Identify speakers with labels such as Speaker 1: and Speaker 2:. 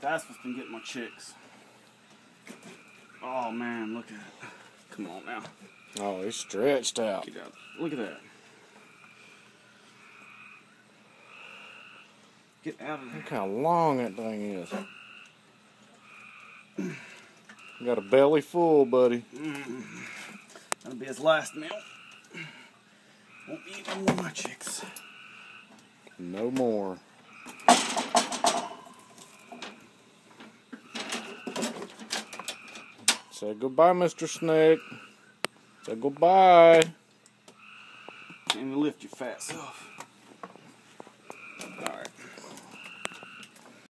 Speaker 1: That's what's been getting my chicks. Oh man, look at it. Come on now.
Speaker 2: Oh, he's stretched out.
Speaker 1: Get out. Look at that. Get out of there.
Speaker 2: Look how long that thing is. You got a belly full, buddy.
Speaker 1: That'll be his last meal. Won't be eating more of my chicks.
Speaker 2: No more. Say goodbye, Mr. Snake. Say goodbye.
Speaker 1: Can't even lift your fat self.